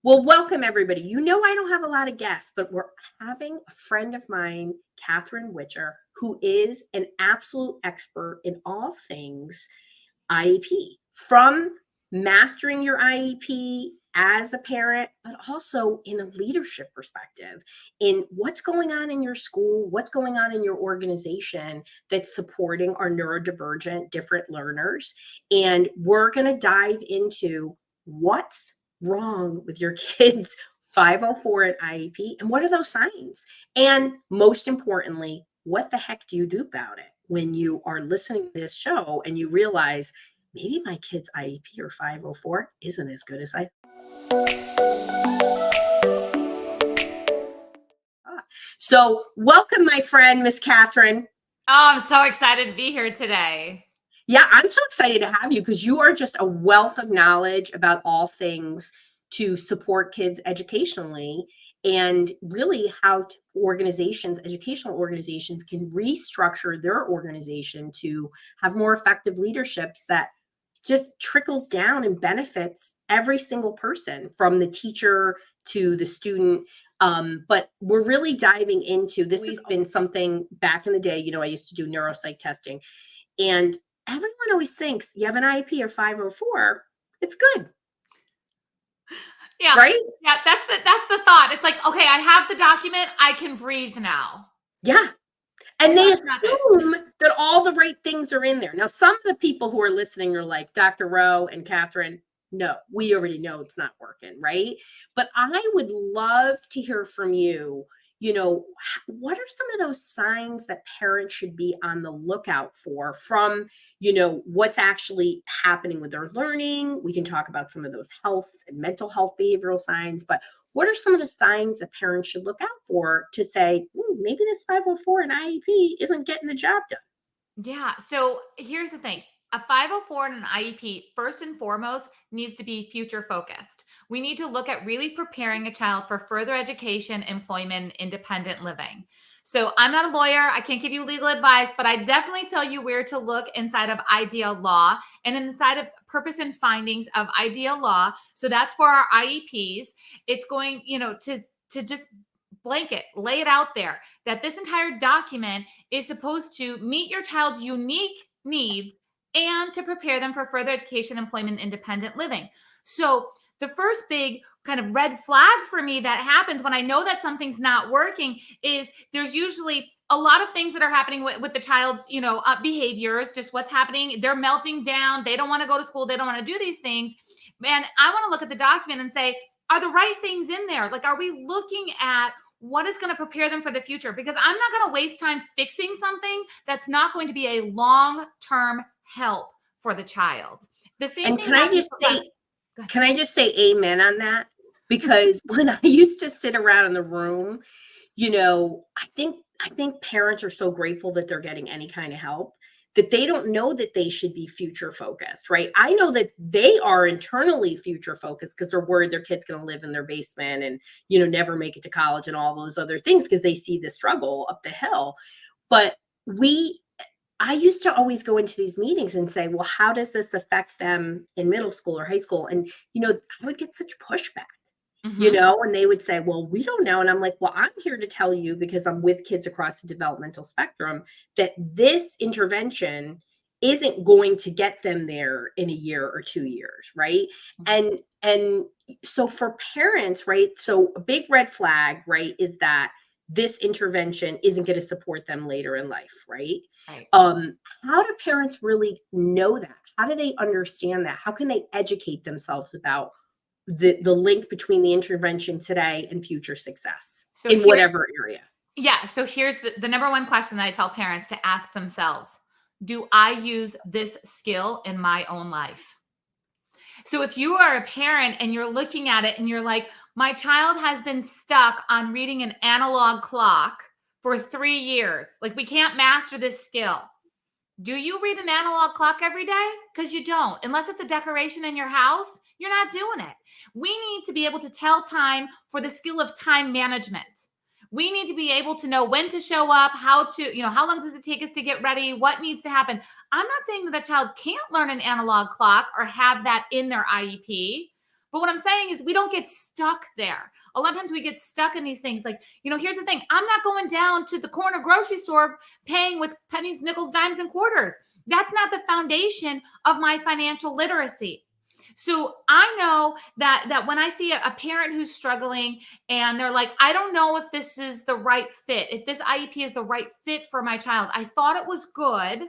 Well, welcome everybody. You know, I don't have a lot of guests, but we're having a friend of mine, Catherine Whitcher, who is an absolute expert in all things IEP, from mastering your IEP as a parent, but also in a leadership perspective, in what's going on in your school, what's going on in your organization that's supporting our neurodivergent different learners. And we're going to dive into what's wrong with your kids' 504 and IEP, and what are those signs? And most importantly, what the heck do you do about it when you are listening to this show and you realize maybe my kid's IEP or 504 isn't as good as I thought. So, welcome, my friend, Miss Catherine. Oh, I'm so excited to be here today. Yeah, I'm so excited to have you because you are just a wealth of knowledge about all things to support kids educationally, and really how organizations, educational organizations, can restructure their organization to have more effective leaderships that just trickles down and benefits every single person, from the teacher to the student. But we're really diving into this. Has been something back in the day. You know, I used to do neuropsych testing, and everyone always thinks you have an IEP or 504, it's good. Yeah. Right? Yeah, that's the thought. It's like, okay, I have the document, I can breathe now. Yeah. And they assume that all the right things are in there. Now, some of the people who are listening are like, Dr. Rowe and Catherine, no, we already know it's not working, right? But I would love to hear from you. You know, what are some of those signs that parents should be on the lookout for from, you know, what's actually happening with their learning? We can talk about some of those health and mental health behavioral signs, but what are some of the signs that parents should look out for to say, maybe this 504 and IEP isn't getting the job done? Yeah. So here's the thing. A 504 and an IEP, first and foremost, needs to be future focused. We need to look at really preparing a child for further education, employment, and independent living. So I'm not a lawyer. I can't give you legal advice, but I definitely tell you where to look inside of ideal law and inside of purpose and findings of ideal law. So that's for our IEPs. It's going, to just blanket, lay it out there that this entire document is supposed to meet your child's unique needs and to prepare them for further education, employment, independent living. So the first big kind of red flag for me that happens when I know that something's not working is there's usually a lot of things that are happening with the child's, behaviors, just what's happening. They're melting down. They don't want to go to school. They don't want to do these things. And I want to look at the document and say, are the right things in there? Like, are we looking at what is going to prepare them for the future? Because I'm not going to waste time fixing something that's not going to be a long-term help for the child. The same And thing. can I just say amen on that? Because when I used to sit around in the room, you know, I think parents are so grateful that they're getting any kind of help that they don't know that they should be future focused, right? I know that they are internally future focused because they're worried their kid's going to live in their basement and, you know, never make it to college and all those other things because they see the struggle up the hill. But I used to always go into these meetings and say, well, how does this affect them in middle school or high school? And, you know, I would get such pushback. You know, and they would say, well, we don't know. And I'm like, well, I'm here to tell you, because I'm with kids across the developmental spectrum, that this intervention isn't going to get them there in a year or 2 years, right? And so for parents, right, so a big red flag, right, is that this intervention isn't going to support them later in life, right? Right. How do parents really know that? How do they understand that? How can they educate themselves about the link between the intervention today and future success in whatever area? Yeah. So here's the number one question that I tell parents to ask themselves. Do I use this skill in my own life? So if you are a parent and you're looking at it and you're like, my child has been stuck on reading an analog clock for 3 years, like we can't master this skill. Do you read an analog clock every day? Because you don't. Unless it's a decoration in your house, you're not doing it. We need to be able to tell time for the skill of time management. We need to be able to know when to show up, how long does it take us to get ready, what needs to happen. I'm not saying that the child can't learn an analog clock or have that in their IEP, But what I'm saying is we don't get stuck there. A lot of times we get stuck in these things. Like, here's the thing. I'm not going down to the corner grocery store paying with pennies, nickels, dimes, and quarters. That's not the foundation of my financial literacy. So I know that when I see a parent who's struggling and they're like, I don't know if this is the right fit, if this IEP is the right fit for my child. I thought it was good,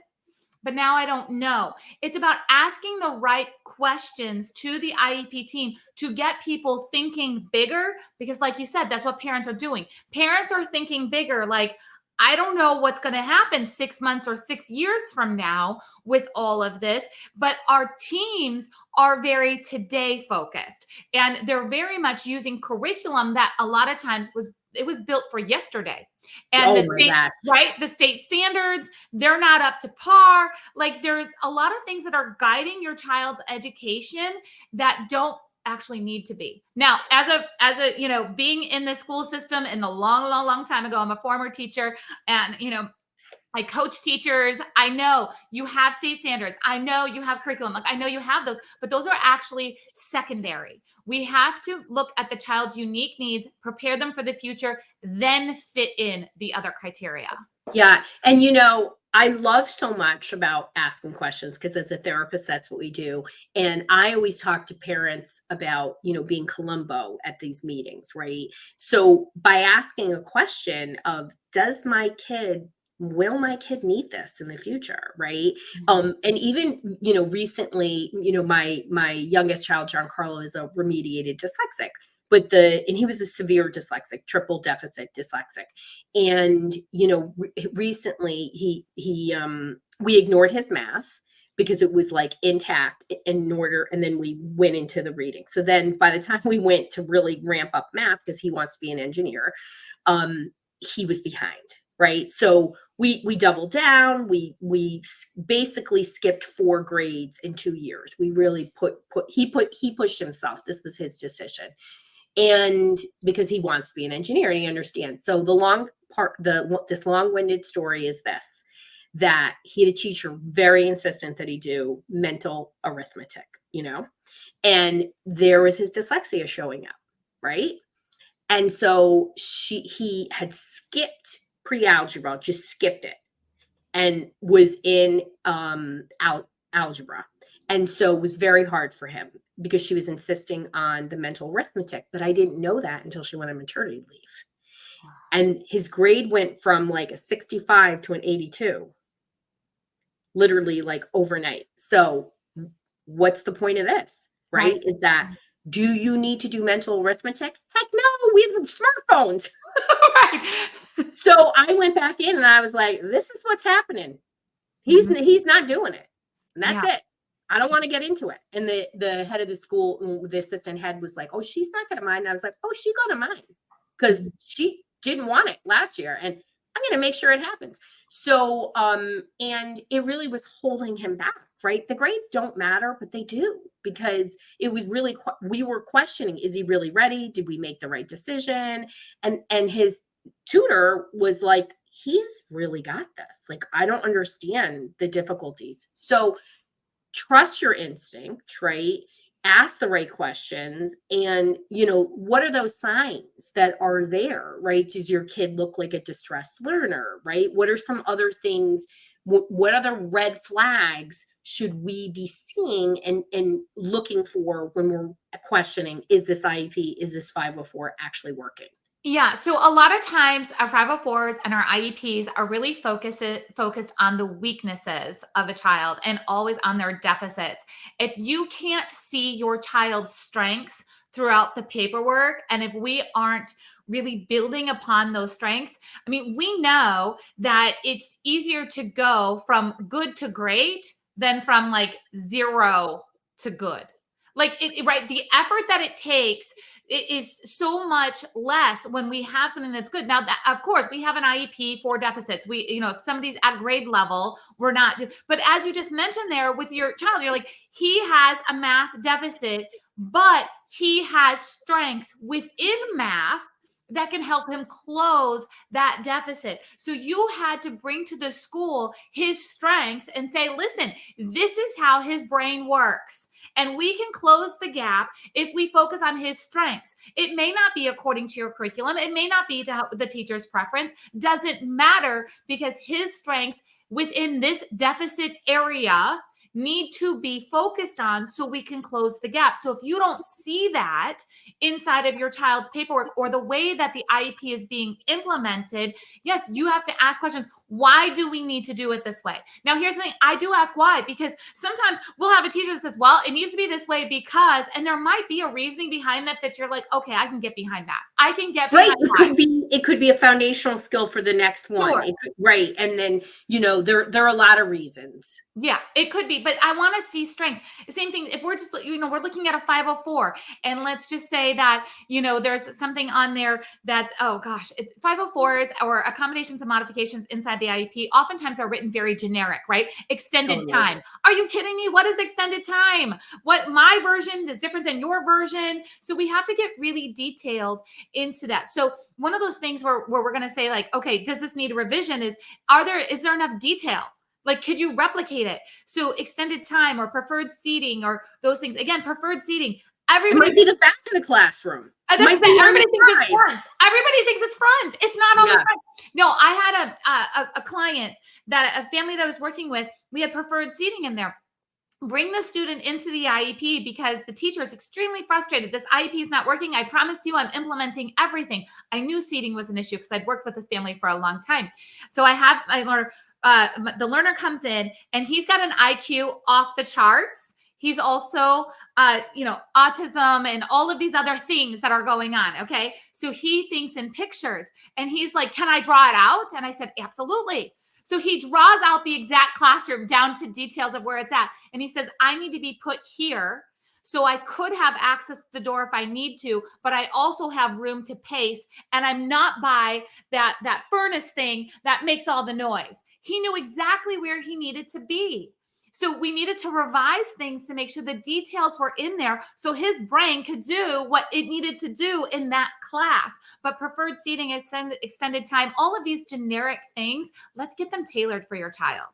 but now I don't know. It's about asking the right questions to the IEP team to get people thinking bigger, because like you said, that's what parents are doing. Parents are thinking bigger, like, I don't know what's going to happen 6 months or 6 years from now with all of this, but our teams are very today focused, and they're very much using curriculum that a lot of times was built for yesterday. And Oh the my state, gosh. right? The state standards, they're not up to par. Like, there's a lot of things that are guiding your child's education that don't actually need to be. Now, as a being in the school system in the long time ago, I'm a former teacher, and I coach teachers. I know you have state standards. I know you have curriculum. Like, I know you have those, but those are actually secondary. We have to look at the child's unique needs, prepare them for the future, then fit in the other criteria. Yeah. And I love so much about asking questions, because as a therapist, that's what we do. And I always talk to parents about, being Columbo at these meetings, right? So by asking a question of, will my kid need this in the future, right? And even, recently, my youngest child, Giancarlo, is a remediated dyslexic, and he was a severe dyslexic, triple deficit dyslexic. And, recently we ignored his math because it was like intact in order. And then we went into the reading. So then by the time we went to really ramp up math, because he wants to be an engineer, he was behind. Right. So we doubled down. We basically skipped 4 grades in 2 years. We really he pushed himself. This was his decision. And because he wants to be an engineer and he understands. So this long-winded story is this, that he had a teacher very insistent that he do mental arithmetic, and there was his dyslexia showing up. Right. And so he had skipped pre-algebra, just skipped it, and was in algebra. And so it was very hard for him because she was insisting on the mental arithmetic. But I didn't know that until she went on maternity leave. And his grade went from like a 65 to an 82, literally like overnight. So what's the point of this, right? Is that, do you need to do mental arithmetic? Heck no, we have smartphones. Right. So I went back in and I was like, this is what's happening. He's not doing it. And that's it. I don't want to get into it. And the head of the school, the assistant head, was like, oh, she's not going to mind. And I was like, oh, she's going to mind, because she didn't want it last year. And I'm going to make sure it happens. So, and it really was holding him back, right? The grades don't matter, but they do, because it was really, we were questioning, is he really ready? Did we make the right decision? And his tutor was like, he's really got this. Like, I don't understand the difficulties. So trust your instinct, right? Ask the right questions. And, what are those signs that are there, right? Does your kid look like a distressed learner, right? What are some other things? What other red flags should we be seeing and looking for when we're questioning, is this IEP, is this 504 actually working? Yeah. So a lot of times our 504s and our IEPs are really focused on the weaknesses of a child and always on their deficits. If you can't see your child's strengths throughout the paperwork, and if we aren't really building upon those strengths, I mean, we know that it's easier to go from good to great than from like 0 to good. Like, right, the effort that it takes, it is so much less when we have something that's good. Now, that, of course, we have an IEP for deficits. If somebody's at grade level, we're not. But as you just mentioned there with your child, you're like, he has a math deficit, but he has strengths within math that can help him close that deficit. So you had to bring to the school his strengths and say, listen, this is how his brain works. And we can close the gap if we focus on his strengths. It may not be according to your curriculum. It may not be to help the teacher's preference. Doesn't matter, because his strengths within this deficit area need to be focused on so we can close the gap. So if you don't see that inside of your child's paperwork or the way that the IEP is being implemented, yes, you have to ask questions. Why do we need to do it this way? Now, here's the thing. I do ask why, because sometimes we'll have a teacher that says, well, it needs to be this way because, and there might be a reasoning behind that you're like, okay, I can get behind that. I can get behind that. It could be a foundational skill for the next one. Sure. Right. And then, there are a lot of reasons. Yeah, it could be, but I want to see strengths. Same thing. If we're just, we're looking at a 504, and let's just say that, there's something on there that's, 504s or accommodations and modifications inside the IEP oftentimes are written very generic, right? Extended time. Are you kidding me? What is extended time? What, my version is different than your version. So we have to get really detailed into that. So one of those things where we're going to say like, okay, does this need a revision? Is there enough detail? Like, could you replicate it? So extended time or preferred seating or those things. Again, preferred seating. Everybody, it might be the back of the classroom. Everybody thinks it's front. Everybody thinks it's front. It's not always front. No, I had a client, a family that I was working with, we had preferred seating in there. Bring the student into the IEP because the teacher is extremely frustrated. This IEP is not working. I promise you I'm implementing everything. I knew seating was an issue because I'd worked with this family for a long time. So the learner comes in and he's got an IQ off the charts. He's also, autism and all of these other things that are going on. Okay. So he thinks in pictures and he's like, can I draw it out? And I said, absolutely. So he draws out the exact classroom down to details of where it's at. And he says, I need to be put here. So I could have access to the door if I need to, but I also have room to pace. And I'm not by that furnace thing that makes all the noise. He knew exactly where he needed to be. So we needed to revise things to make sure the details were in there so his brain could do what it needed to do in that class. But preferred seating, extended time, all of these generic things, let's get them tailored for your child.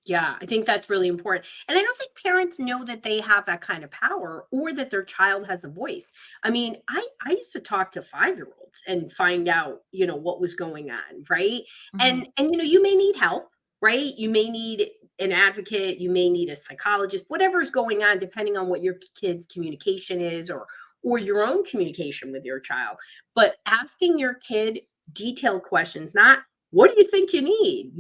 Yeah, I think that's really important. And I don't think parents know that they have that kind of power or that their child has a voice. I mean, I used to talk to 5-year-olds and find out, what was going on, right? Mm-hmm. And you may need help, right? You may need an advocate, you may need a psychologist, whatever is going on, depending on what your kid's communication is or your own communication with your child. But asking your kid detailed questions, not what do you think you need?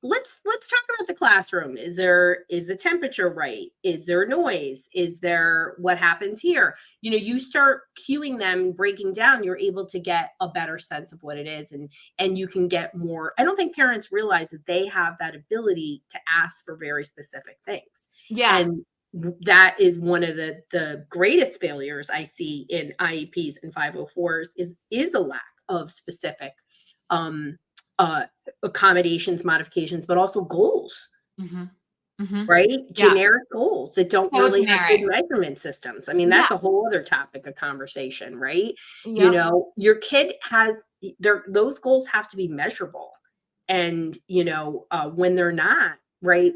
Let's talk about the classroom. Is the temperature right? Is there noise? Is there what happens here? You start cueing them and breaking down, you're able to get a better sense of what it is. And you can get more. I don't think parents realize that they have that ability to ask for very specific things. Yeah. And that is one of the greatest failures I see in IEPs and 504s is a lack of specific accommodations, modifications, but also goals, right? Yeah. Generic goals that don't really have good measurement systems. I mean, that's a whole other topic of conversation, right? Yep. Your kid those goals have to be measurable. And, when they're not, right,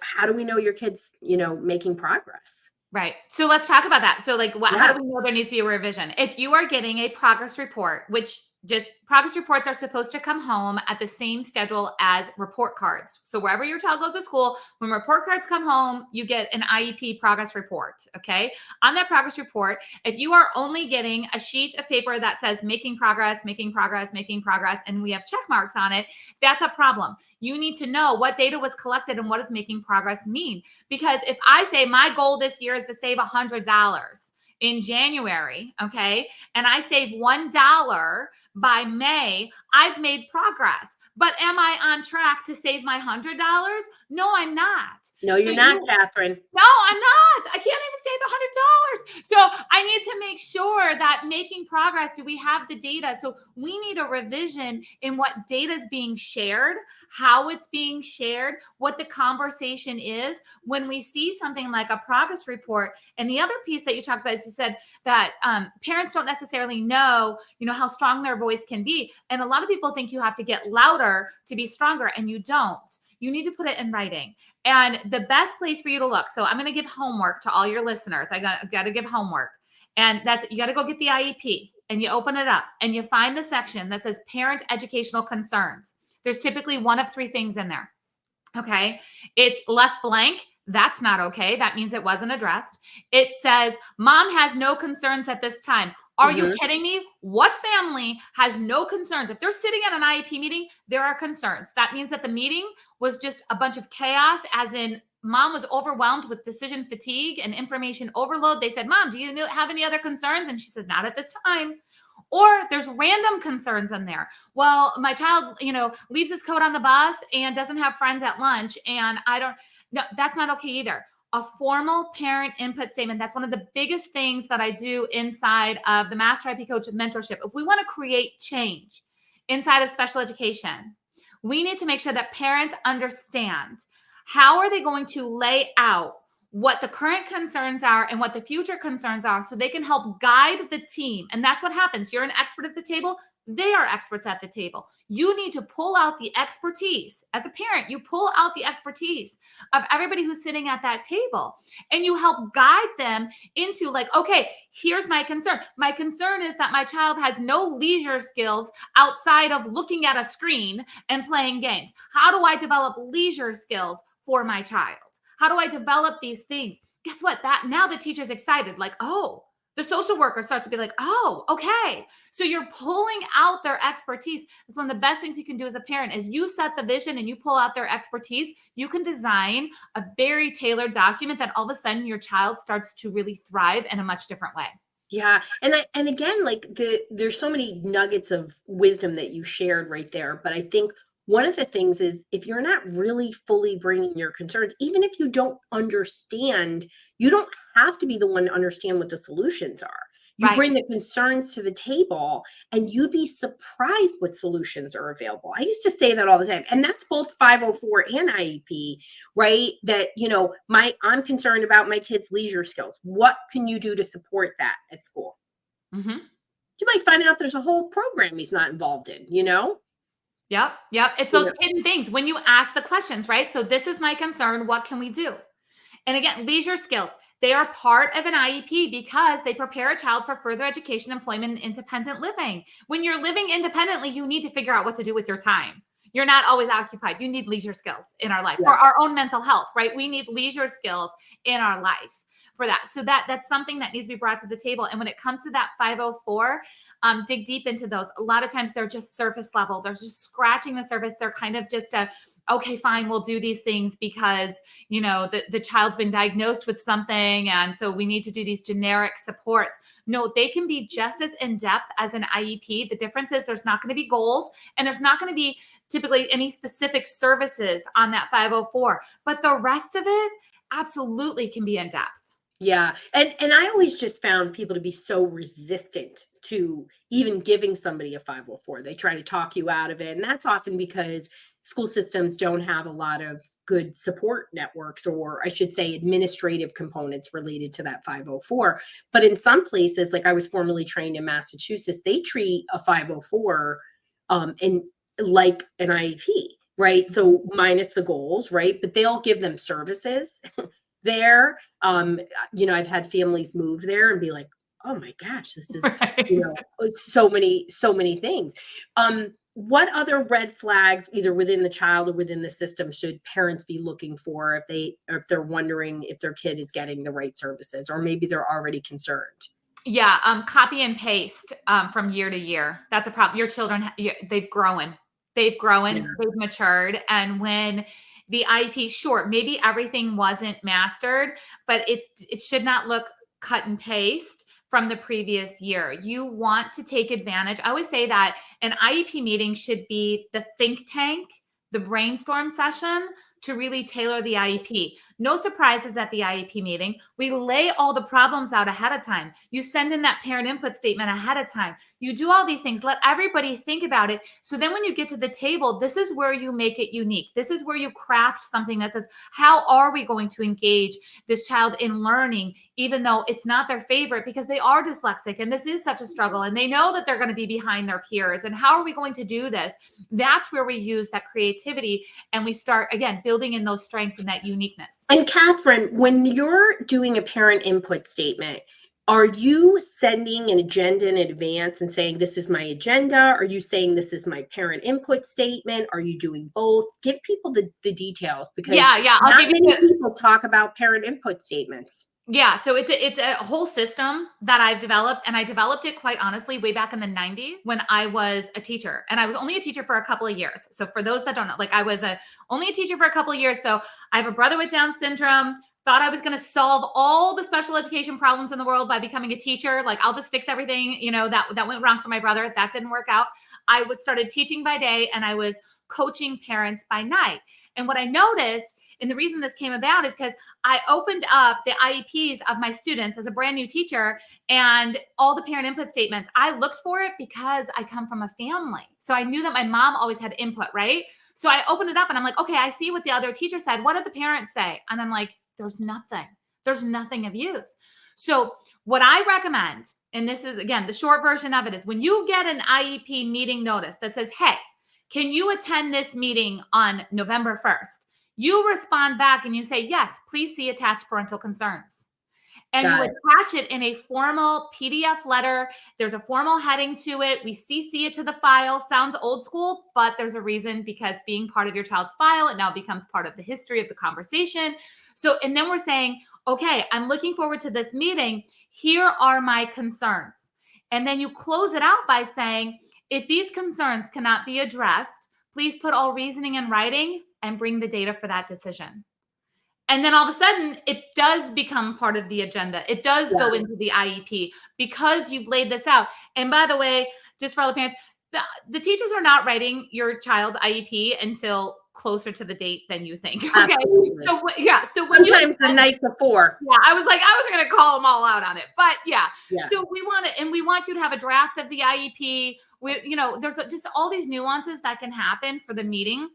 how do we know your kid's, making progress? Right. So let's talk about that. So how do we know there needs to be a revision? If you are getting a progress report, which progress reports are supposed to come home at the same schedule as report cards. So wherever your child goes to school, when report cards come home, you get an IEP progress report. Okay. On that progress report, if you are only getting a sheet of paper that says making progress, and we have check marks on it, that's a problem. You need to know what data was collected and what does making progress mean? Because if I say my goal this year is to save $100 in January, okay, and I save $1 by May, I've made progress. But am I on track to save my $100? No, I'm not. No, you're not, Catherine. No, I'm not. I can't even save $100. So I need to make sure that making progress, do we have the data? So we need a revision in what data is being shared, how it's being shared, what the conversation is. When we see something like a progress report, and the other piece that you talked about is you said that parents don't necessarily know, how strong their voice can be. And a lot of people think you have to get louder to be stronger, and you don't. You need to put it in writing. And the best place for you to look. So I'm going to give homework to all your listeners. I got to give homework. And that's, you got to go get the IEP and you open it up and you find the section that says parent educational concerns. There's typically one of three things in there. Okay. It's left blank. That's not okay. That means it wasn't addressed. It says mom has no concerns at this time. Are you kidding me? What family has no concerns? If they're sitting at an IEP meeting, there are concerns. That means that the meeting was just a bunch of chaos, as in mom was overwhelmed with decision fatigue and information overload. They said, Mom, do you have any other concerns? And she said, not at this time. Or there's random concerns in there. Well, my child, leaves his coat on the bus and doesn't have friends at lunch. And no, that's not okay either. A formal parent input statement. That's one of the biggest things that I do inside of the Master IEP Coach mentorship. If we want to create change inside of special education, we need to make sure that parents understand how are they going to lay out what the current concerns are and what the future concerns are, so they can help guide the team. And that's what happens. You're an expert at the table. They are experts at the table. You need to pull out the expertise. As a parent, you pull out the expertise of everybody who's sitting at that table, and you help guide them into okay, here's my concern. My concern is that my child has no leisure skills outside of looking at a screen and playing games. How do I develop leisure skills for my child? How do I develop these things? Guess what? Now the teacher's excited. The social worker starts to be like, oh, okay. So you're pulling out their expertise. That's one of the best things you can do as a parent is you set the vision and you pull out their expertise. You can design a very tailored document that all of a sudden your child starts to really thrive in a much different way. Yeah. And again, there's so many nuggets of wisdom that you shared right there. But I think one of the things is, if you're not really fully bringing your concerns, even if you don't understand, you don't have to be the one to understand what the solutions are. You Right. bring the concerns to the table and you'd be surprised what solutions are available. I used to say that all the time. And that's both 504 and IEP, right? That, I'm concerned about my kids' leisure skills. What can you do to support that at school? Mm-hmm. You might find out there's a whole program he's not involved in, Yep. It's those hidden things when you ask the questions, right? So this is my concern. What can we do? And again, leisure skills, they are part of an IEP because they prepare a child for further education, employment, and independent living. When you're living independently, you need to figure out what to do with your time. You're not always occupied. You need leisure skills in our life for our own mental health, right? We need leisure skills in our life for that. So that's something that needs to be brought to the table. And when it comes to that 504, dig deep into those. A lot of times they're just surface level. They're just scratching the surface. They're kind of just okay, fine, we'll do these things because, the child's been diagnosed with something. And so we need to do these generic supports. No, they can be just as in-depth as an IEP. The difference is there's not going to be goals and there's not going to be typically any specific services on that 504, but the rest of it absolutely can be in-depth. Yeah. And I always just found people to be so resistant to even giving somebody a 504. They try to talk you out of it. And that's often because school systems don't have a lot of good support networks, or I should say administrative components related to that 504. But in some places, like I was formerly trained in Massachusetts, they treat a 504 in like an IEP, right? So minus the goals, right? But they'll give them services there. I've had families move there and be like, oh my gosh, this is, Right. so many things. What other red flags, either within the child or within the system, should parents be looking for if they're wondering if their kid is getting the right services, or maybe they're already concerned? Yeah. Copy and paste from year to year. That's a problem. Your children, they've grown. They've matured. And when the IEP, sure, maybe everything wasn't mastered, but it should not look cut and paste from the previous year. You want to take advantage. I always say that an IEP meeting should be the think tank, the brainstorm session to really tailor the IEP. No surprises at the IEP meeting. We lay all the problems out ahead of time. You send in that parent input statement ahead of time. You do all these things. Let everybody think about it. So then when you get to the table, this is where you make it unique. This is where you craft something that says, how are we going to engage this child in learning, even though it's not their favorite, because they are dyslexic and this is such a struggle and they know that they're going to be behind their peers. And how are we going to do this? That's where we use that creativity and we start, again, building in those strengths and that uniqueness. And Catherine, when you're doing a parent input statement, are you sending an agenda in advance and saying, this is my agenda? Are you saying this is my parent input statement? Are you doing both? Give people the details, because yeah. not many people talk about parent input statements. Yeah, so it's a whole system that I've developed, and I developed it quite honestly way back in the 90s when I was a teacher, and I was only a teacher for a couple of years. So for those that don't know, like I was only a teacher for a couple of years. So I have a brother with Down syndrome. Thought I was going to solve all the special education problems in the world by becoming a teacher. Like I'll just fix everything, that went wrong for my brother. That didn't work out. I started teaching by day and I was coaching parents by night. And what I noticed, and the reason this came about, is because I opened up the IEPs of my students as a brand new teacher and all the parent input statements. I looked for it because I come from a family. So I knew that my mom always had input, right? So I opened it up and I'm like, okay, I see what the other teacher said. What did the parents say? And I'm like, there's nothing of use. So what I recommend, and this is, again, the short version of it, is when you get an IEP meeting notice that says, hey, can you attend this meeting on November 1st? You respond back and you say, yes, please see attached parental concerns. And you attach it in a formal PDF letter. There's a formal heading to it. We CC it to the file. Sounds old school, but there's a reason, because being part of your child's file, it now becomes part of the history of the conversation. So, and then we're saying, okay, I'm looking forward to this meeting. Here are my concerns. And then you close it out by saying, if these concerns cannot be addressed, please put all reasoning in writing and bring the data for that decision. And then all of a sudden, it does become part of the agenda. It does go into the IEP because you've laid this out. And by the way, just for all the parents, the teachers are not writing your child's IEP until closer to the date than you think. Okay. Absolutely. So yeah. So when sometimes the night before. Yeah, I wasn't going to call them all out on it, but yeah. So we want you to have a draft of the IEP. There's just all these nuances that can happen for the meeting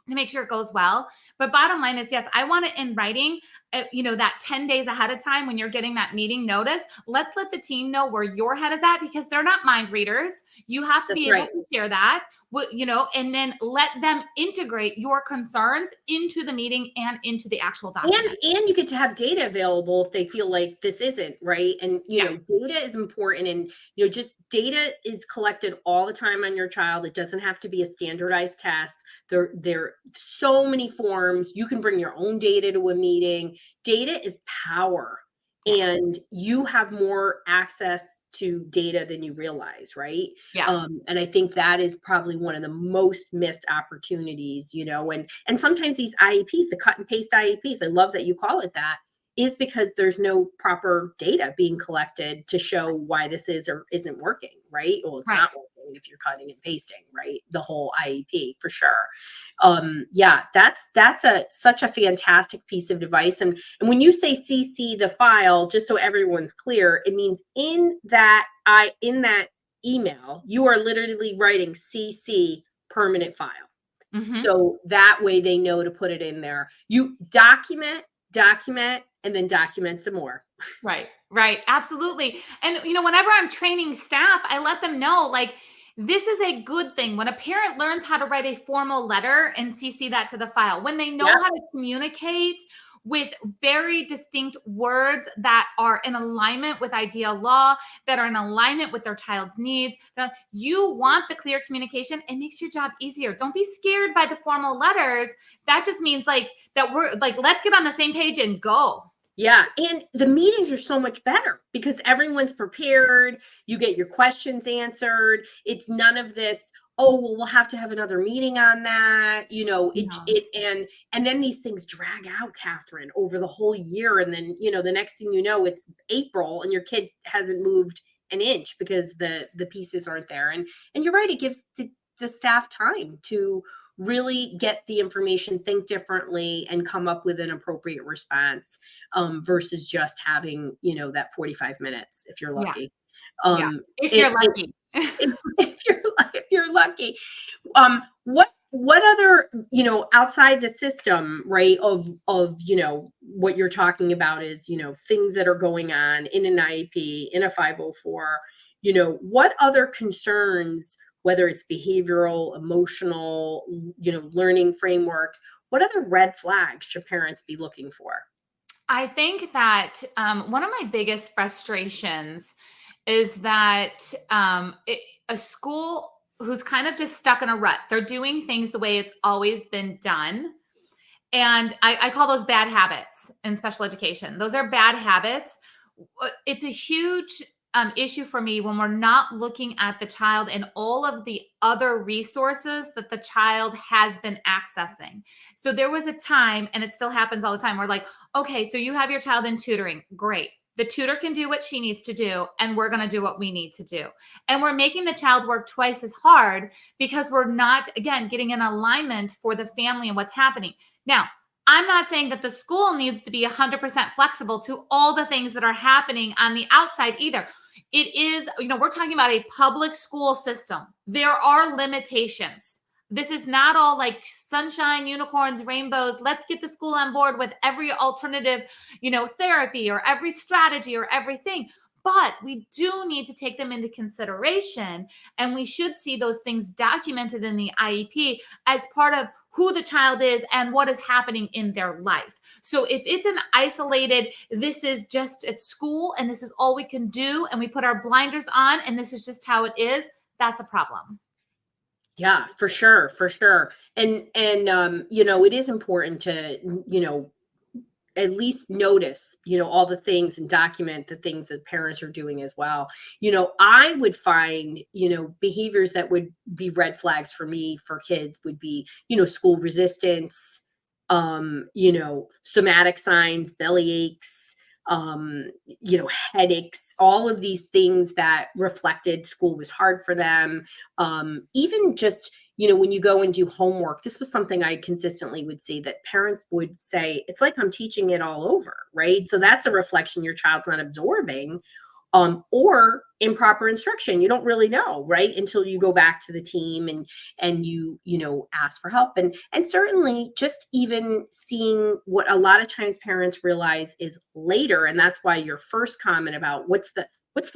to make sure it goes well. But bottom line is, yes, I want it in writing, that 10 days ahead of time when you're getting that meeting notice. Let's let the team know where your head is at, because they're not mind readers. You have to be able to share that, and then let them integrate your concerns into the meeting and into the actual document. And you get to have data available if they feel like this isn't right. And, data is important. And, just data is collected all the time on your child. It doesn't have to be a standardized test. There are so many forms. You can bring your own data to a meeting. Data is power. And you have more access to data than you realize, right? Yeah. And I think that is probably one of the most missed opportunities, and sometimes these IEPs, the cut and paste IEPs, I love that you call it that, is because there's no proper data being collected to show why this is or isn't working, right? Well, it's not working if you're cutting and pasting, right? The whole IEP, for sure. That's such a fantastic piece of advice. And when you say CC the file, just so everyone's clear, it means in that email, you are literally writing CC permanent file. Mm-hmm. So that way they know to put it in there. You document, and then document some more. Right. Absolutely. And, whenever I'm training staff, I let them know, like, this is a good thing. When a parent learns how to write a formal letter and CC that to the file, when they know how to communicate with very distinct words that are in alignment with ideal law, that are in alignment with their child's needs. You want the clear communication. It makes your job easier. Don't be scared by the formal letters. That just means that we're let's get on the same page and go. Yeah. And the meetings are so much better because everyone's prepared. You get your questions answered. It's none of this, oh, well, we'll have to have another meeting on that. And then these things drag out, Catherine, over the whole year. And then, the next thing you know, it's April and your kid hasn't moved an inch because the pieces aren't there. And you're right. It gives the staff time to really get the information, think differently, and come up with an appropriate response, versus just having, that 45 minutes if you're Yeah. lucky. Yeah. Um, If you're it, it, lucky. if you're lucky. What other, outside the system, right, of what you're talking about is, things that are going on in an IEP, in a 504, what other concerns, whether it's behavioral, emotional, learning frameworks, what other red flags should parents be looking for? I think that one of my biggest frustrations is that a school who's kind of just stuck in a rut, they're doing things the way it's always been done. And I call those bad habits in special education. Those are bad habits. It's a huge issue for me when we're not looking at the child and all of the other resources that the child has been accessing. So there was a time, and it still happens all the time, we're like, okay, so you have your child in tutoring. Great. The tutor can do what she needs to do, and we're going to do what we need to do. And we're making the child work twice as hard because we're not, again, getting an alignment for the family and what's happening. Now, I'm not saying that the school needs to be 100% flexible to all the things that are happening on the outside either. It is, we're talking about a public school system. There are limitations. This is not all like sunshine, unicorns, rainbows. Let's get the school on board with every alternative, therapy or every strategy or everything. But we do need to take them into consideration, and we should see those things documented in the IEP as part of who the child is and what is happening in their life. So if it's an isolated, this is just at school and this is all we can do, and we put our blinders on and this is just how it is, that's a problem. Yeah, for sure, for sure. And it is important to, at least notice, all the things and document the things that parents are doing as well. I would find, behaviors that would be red flags for me for kids would be, school resistance, somatic signs, belly aches, headaches, all of these things that reflected school was hard for them. Even just, when you go and do homework, this was something I consistently would see that parents would say, it's like I'm teaching it all over, right? So that's a reflection your child's not absorbing, or improper instruction. You don't really know, right, until you go back to the team and you ask for help. And certainly just even seeing what a lot of times parents realize is later, and that's why your first comment about what's the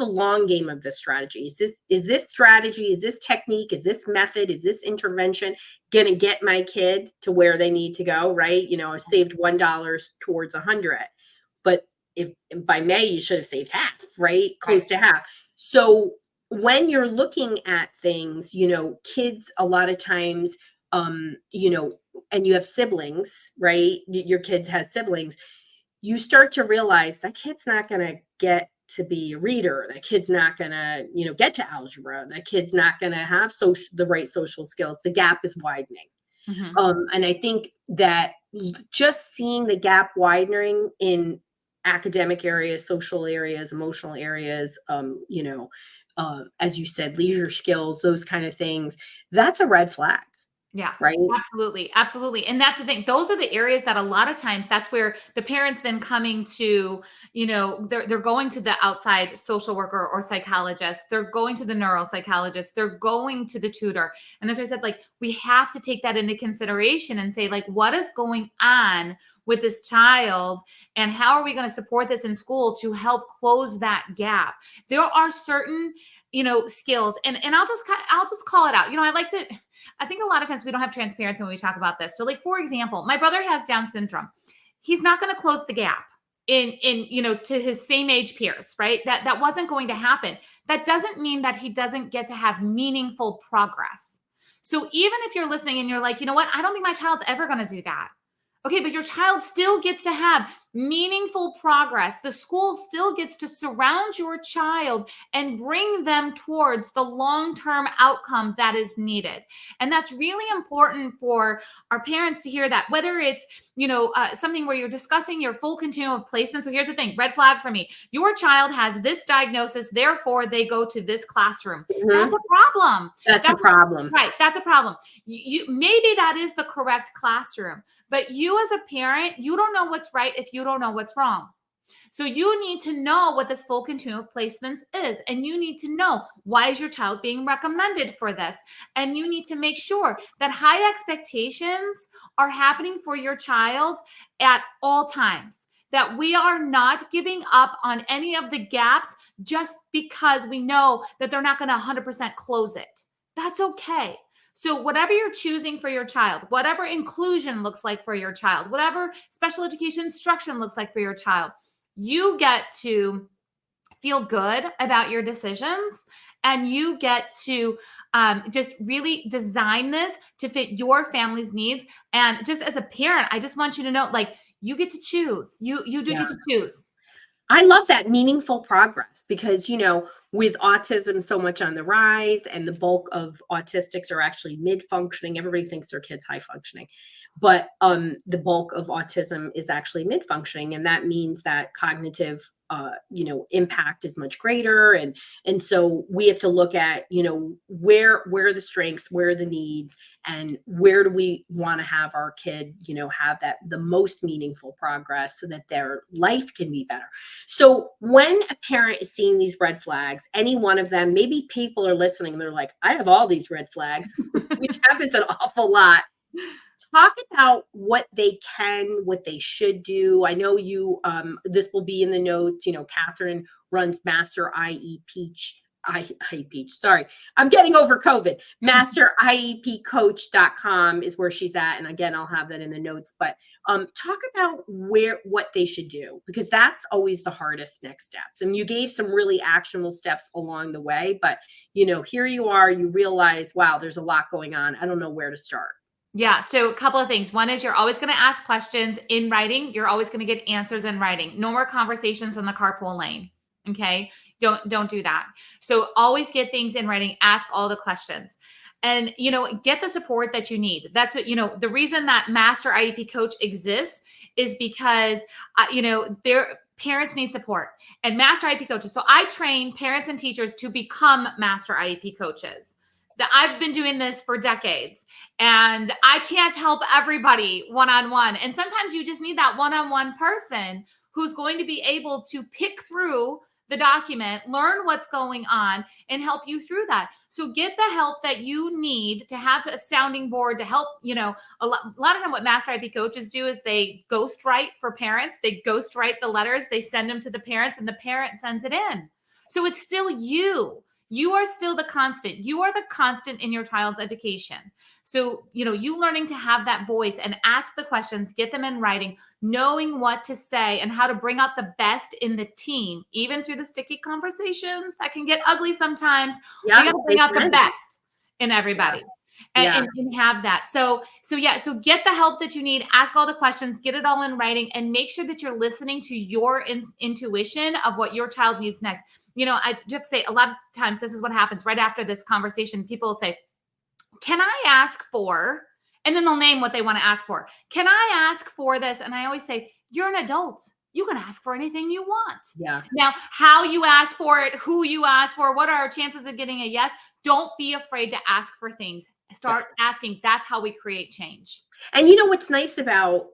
long game of this strategy? Is this strategy, is this technique, is this method, is this intervention going to get my kid to where they need to go, right? I've saved $1 towards 100, but if by May you should have saved half, right? Close Right. to half. So when you're looking at things, kids a lot of times, and you have siblings, right? Your kid has siblings. You start to realize that kid's not going to get to be a reader. That kid's not going to, get to algebra. That kid's not going to have the right social skills. The gap is widening. Mhm. And I think that just seeing the gap widening in academic areas, social areas, emotional areas, as you said, leisure skills, those kind of things, that's a red flag, Yeah, right? absolutely. Absolutely. And that's the thing. Those are the areas that a lot of times that's where the parents then coming to, they're going to the outside social worker or psychologist. They're going to the neuropsychologist. They're going to the tutor. And that's why I said, like, we have to take that into consideration and say, like, what is going on with this child and how are we going to support this in school to help close that gap? There are certain, skills, and I'll just call it out. I think a lot of times we don't have transparency when we talk about this. So, like, for example, my brother has Down syndrome. He's not going to close the gap to his same age peers, right? That wasn't going to happen. That doesn't mean that he doesn't get to have meaningful progress. So even if you're listening and you're like, you know what, I don't think my child's ever going to do that. Okay, but your child still gets to have meaningful progress. The school still gets to surround your child and bring them towards the long-term outcome that is needed. And that's really important for our parents to hear, that whether it's, something where you're discussing your full continuum of placement. So here's the thing, red flag for me: your child has this diagnosis, therefore they go to this classroom. That's Mhm. a problem. That's a problem. Right. That's a problem. Maybe that is the correct classroom, but you as a parent, you don't know what's right if you don't know what's wrong. So you need to know what this full continuum of placements is, and you need to know, why is your child being recommended for this? And you need to make sure that high expectations are happening for your child at all times, that we are not giving up on any of the gaps just because we know that they're not going to 100% close it. That's okay. So whatever you're choosing for your child, whatever inclusion looks like for your child, whatever special education instruction looks like for your child, you get to feel good about your decisions, and you get to just really design this to fit your family's needs. And just as a parent, I just want you to know, like, you get to choose. You do Yeah. get to choose. I love that meaningful progress because, with autism so much on the rise and the bulk of autistics are actually mid functioning, everybody thinks their kid's high functioning, but the bulk of autism is actually mid functioning. And that means that cognitive, impact is much greater. And so we have to look at, where are the strengths, where are the needs, and where do we want to have our kid, have that the most meaningful progress so that their life can be better. So when a parent is seeing these red flags, any one of them, maybe people are listening and they're like, I have all these red flags, which happens an awful lot. Talk about what what they should do. I know this will be in the notes. Catherine runs Master IEP. IEP, sorry, I'm getting over COVID. MasterIEPcoach.com is where she's at. And again, I'll have that in the notes. But talk about what they should do, because that's always the hardest next steps. And you gave some really actionable steps along the way. But, here you are, you realize, wow, there's a lot going on. I don't know where to start. Yeah. So a couple of things. One is, you're always going to ask questions in writing. You're always going to get answers in writing. No more conversations in the carpool lane. Okay. Don't do that. So always get things in writing, ask all the questions, and, get the support that you need. That's, the reason that Master IEP Coach exists is because, their parents need support, and Master IEP coaches. So I train parents and teachers to become Master IEP coaches. That I've been doing this for decades, and I can't help everybody one-on-one. And sometimes you just need that one-on-one person who's going to be able to pick through the document, learn what's going on, and help you through that. So get the help that you need to have a sounding board to help. A lot of time what Master IP coaches do is they ghostwrite for parents. They ghostwrite the letters. They send them to the parents, and the parent sends it in. So it's still you. You are still the constant. You are the constant in your child's education. So, you learning to have that voice and ask the questions, get them in writing, knowing what to say and how to bring out the best in the team, even through the sticky conversations that can get ugly sometimes. Yeah, We got to bring out the best in everybody. Yeah. And have that. So get the help that you need, ask all the questions, get it all in writing, and make sure that you're listening to your intuition of what your child needs next. I do have to say, a lot of times this is what happens right after this conversation. People will say, can I ask for, and then they'll name what they want to ask for. Can I ask for this? And I always say, you're an adult. You can ask for anything you want. Yeah. Now, how you ask for it, who you ask for, what are our chances of getting a yes? Don't be afraid to ask for things. Start asking. That's how we create change. And what's nice about,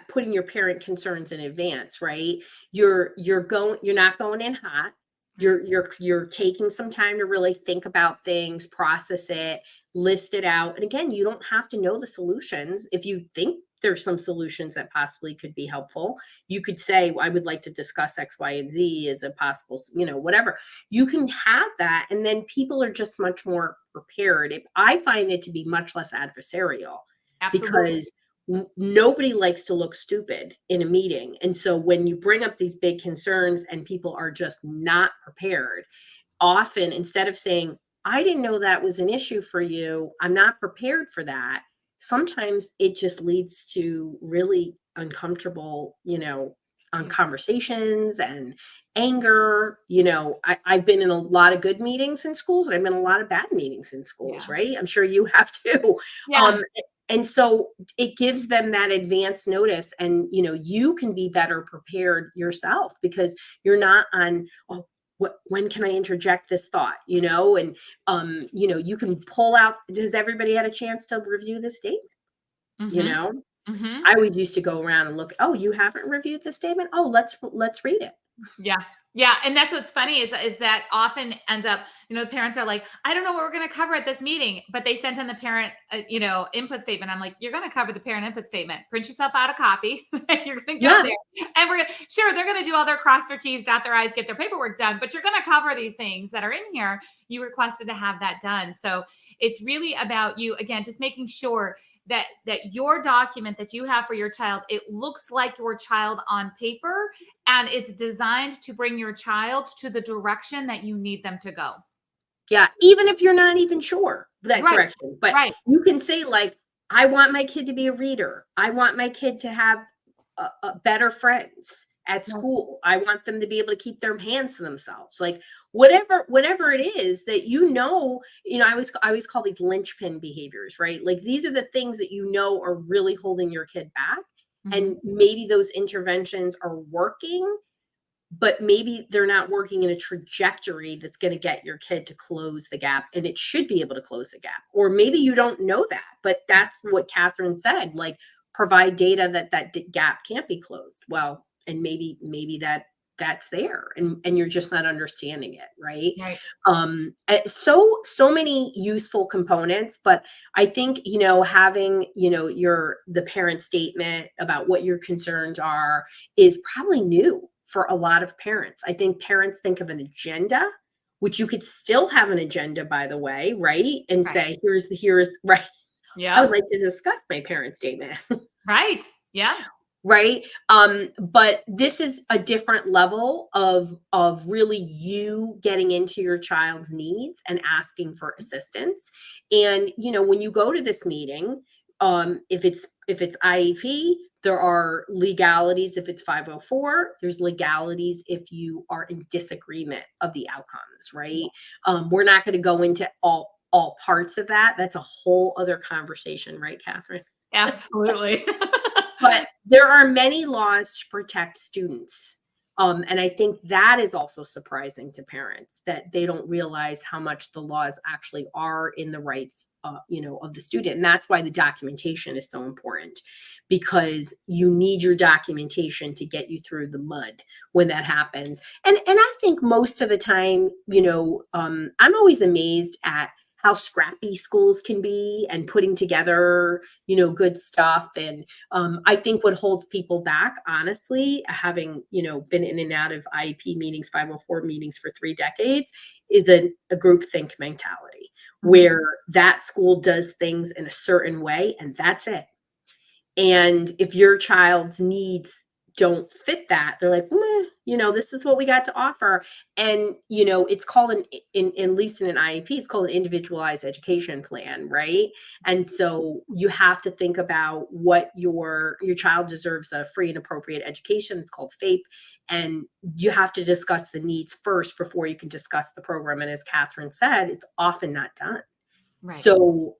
putting your parent concerns in advance, right? You're not going in hot. You're taking some time to really think about things, process it, list it out. And again, you don't have to know the solutions. If you think there's some solutions that possibly could be helpful, you could say, I would like to discuss X, Y, and Z as a possible, whatever. You can have that. And then people are just much more prepared. I find it to be much less adversarial. Absolutely. Because nobody likes to look stupid in a meeting. And so when you bring up these big concerns and people are just not prepared, often instead of saying, I didn't know that was an issue for you, I'm not prepared for that, sometimes it just leads to really uncomfortable, on conversations and anger. I've been in a lot of good meetings in schools, and I've been in a lot of bad meetings in schools, Yeah. right? I'm sure you have too. Yeah. And so it gives them that advance notice, and you can be better prepared yourself, because you're not on, oh, when can I interject this thought, and you can pull out, does everybody had a chance to review the statement, you Mm-hmm. know? Mm-hmm. I always used to go around and look, oh, you haven't reviewed the statement? Oh, let's read it. Yeah. Yeah. And that's what's funny is that often ends up, the parents are like, I don't know what we're going to cover at this meeting, but they sent in the parent, input statement. I'm like, you're going to cover the parent input statement. Print yourself out a copy. You're going to go Yeah. there, and sure, they're going to do all their cross their T's, dot their I's, get their paperwork done, but you're going to cover these things that are in here. You requested to have that done. So it's really about you, again, just making sure that your document that you have for your child, it looks like your child on paper, and it's designed to bring your child to the direction that you need them to go. Yeah. Even if you're not even sure that Right. direction, but Right. you can say, like, I want my kid to be a reader. I want my kid to have better friends at Right. school. I want them to be able to keep their hands to themselves. Like, whatever it is that, I always call these linchpin behaviors, right? Like, these are the things that are really holding your kid back. Mhm. And maybe those interventions are working, but maybe they're not working in a trajectory that's going to get your kid to close the gap, and it should be able to close the gap. Or maybe you don't know that, but that's what Catherine said, like, provide data that gap can't be closed. Well, and maybe that's there, and you're just not understanding it, right? Right. So many useful components, but I think, having, the parent statement about what your concerns are is probably new for a lot of parents. I think parents think of an agenda, which you could still have an agenda, by the way, right? And Right. say, here's right. I Yep. would like to discuss my parent statement. Right. Yeah. Right. But this is a different level of really you getting into your child's needs and asking for assistance. And when you go to this meeting, if it's IEP, there are legalities. If it's 504, there's legalities if you are in disagreement of the outcomes, right? We're not going to go into all parts of that. That's a whole other conversation, right, Catherine? Absolutely. But there are many laws to protect students. And I think that is also surprising to parents, that they don't realize how much the laws actually are in the rights, of the student. And that's why the documentation is so important, because you need your documentation to get you through the mud when that happens. And I think most of the time, I'm always amazed at how scrappy schools can be and putting together, good stuff. And I think what holds people back, honestly, having, been in and out of IEP meetings, 504 meetings for 3 decades, is a group think mentality, Mhm. where that school does things in a certain way and that's it. And if your child's needs don't fit that, they're like, "Meh, this is what we got to offer." And, it's called at least in an IEP, it's called an individualized education plan, right? And so you have to think about what your child deserves: a free and appropriate education. It's called FAPE. And you have to discuss the needs first before you can discuss the program. And as Catherine said, it's often not done. Right. So,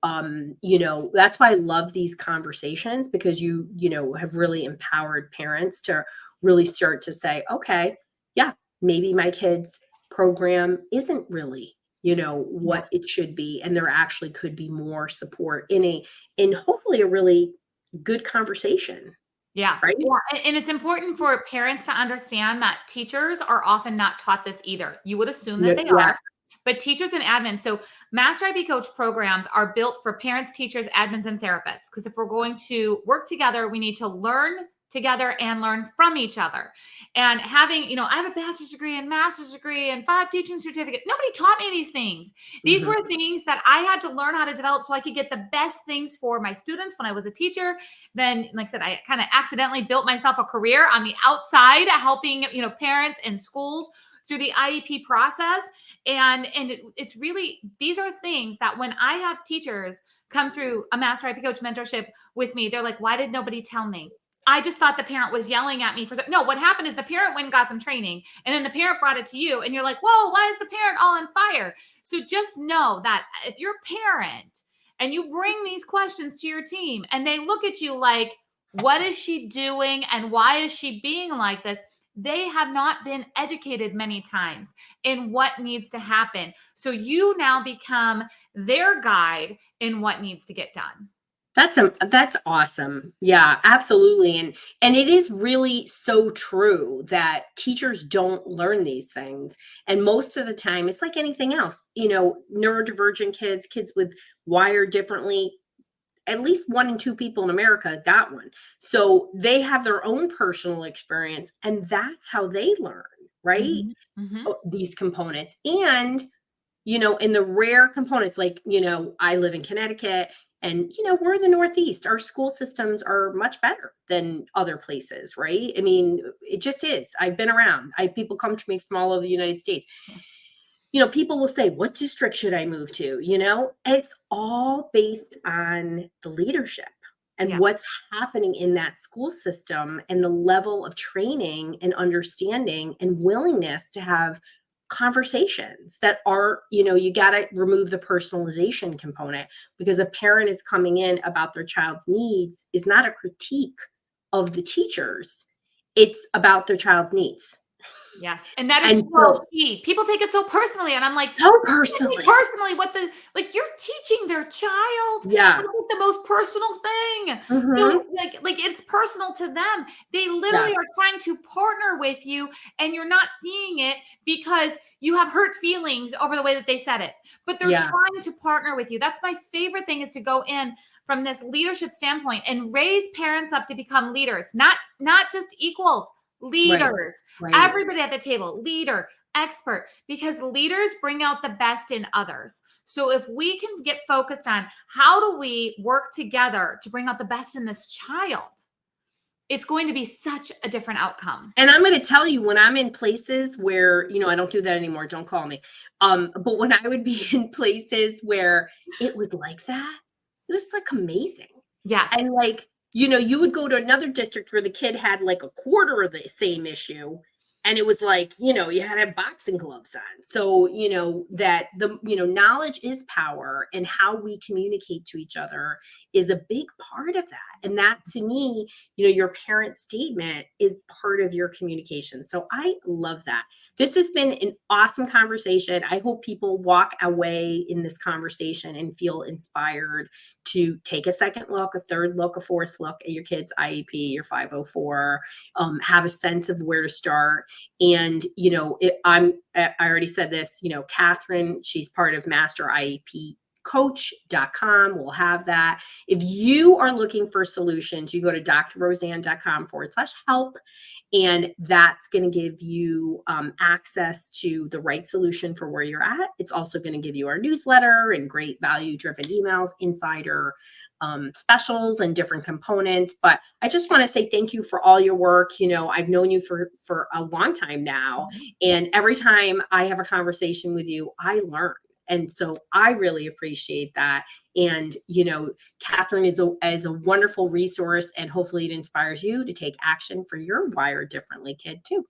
that's why I love these conversations, because have really empowered parents to really start to say, okay, yeah, maybe my kid's program isn't really, Yeah. what it should be. And there actually could be more support in hopefully a really good conversation, Yeah. right? Yeah. And it's important for parents to understand that teachers are often not taught this either. You would assume that No, they are, yes. but teachers and admins. So Master IB Coach programs are built for parents, teachers, admins, and therapists. Because if we're going to work together, we need to learn together and learn from each other. And having, I have a bachelor's degree and master's degree and 5 teaching certificates. Nobody taught me these things. These Mhm. were things that I had to learn how to develop so I could get the best things for my students when I was a teacher. Then, like I said, I kind of accidentally built myself a career on the outside, helping, parents and schools through the IEP process. And it's really, these are things that when I have teachers come through a Master IEP Coach mentorship with me, they're like, why did nobody tell me? I just thought the parent was yelling at me for no, what happened is the parent went and got some training, and then the parent brought it to you, and you're like, whoa, why is the parent all on fire? So just know that if you're a parent and you bring these questions to your team and they look at you like, what is she doing and why is she being like this? They have not been educated many times in what needs to happen. So you now become their guide in what needs to get done. That's awesome. Yeah, absolutely. And it is really so true that teachers don't learn these things. And most of the time, it's like anything else, neurodivergent kids, kids with wired differently, at least 1 in 2 people in America got one. So they have their own personal experience, and that's how they learn, right? Mhm, mhm. These components. And in the rare components, like, I live in Connecticut and, we're in the Northeast. Our school systems are much better than other places, right? I mean, it just is. I've been around. People come to me from all over the United States. People will say, what district should I move to? It's all based on the leadership and Yeah. what's happening in that school system and the level of training and understanding and willingness to have conversations that are, you got to remove the personalization component, because a parent is coming in about their child's needs is not a critique of the teachers. It's about their child's needs. Yes. And that is And so so, key. People take it so personally. And I'm like, so take personally, personally what you're teaching their child. yeah. That's like the most personal thing. So Mhm. like it's personal to them. They Yeah, literally are trying to partner with you and you're not seeing it because you have hurt feelings over the way that they said it. But they're yeah, trying to partner with you. That's my favorite thing, is to go in from this leadership standpoint and raise parents up to become leaders, not just equals, right, leaders. right. Everybody at the table, leader, expert, because leaders bring out the best in others. So if we can get focused on how do we work together to bring out the best in this child, it's going to be such a different outcome. And I'm gonna tell you, when I'm in places where, I don't do that anymore, don't call me. But when I would be in places where it was like that, it was, like, amazing. Yes. And, like, you would go to another district where the kid had, like, a quarter of the same issue, and it was like, you had to have boxing gloves on. So, that knowledge is power, and how we communicate to each other is a big part of that. And that, to me, your parent statement is part of your communication. So I love that. This has been an awesome conversation. I hope people walk away in this conversation and feel inspired to take a second look, a third look, a fourth look at your kid's IEP, your 504, have a sense of where to start. And, I already said this, Catherine, she's part of Master IEP coach.com. We'll have that. If you are looking for solutions, you go to drroseann.com/help. And that's going to give you access to the right solution for where you're at. It's also going to give you our newsletter and great value driven emails, insider specials, and different components. But I just want to say thank you for all your work. I've known you for a long time now. And every time I have a conversation with you, I learn. And so I really appreciate that. And, Catherine is a wonderful resource, and hopefully it inspires you to take action for your wired differently kid too.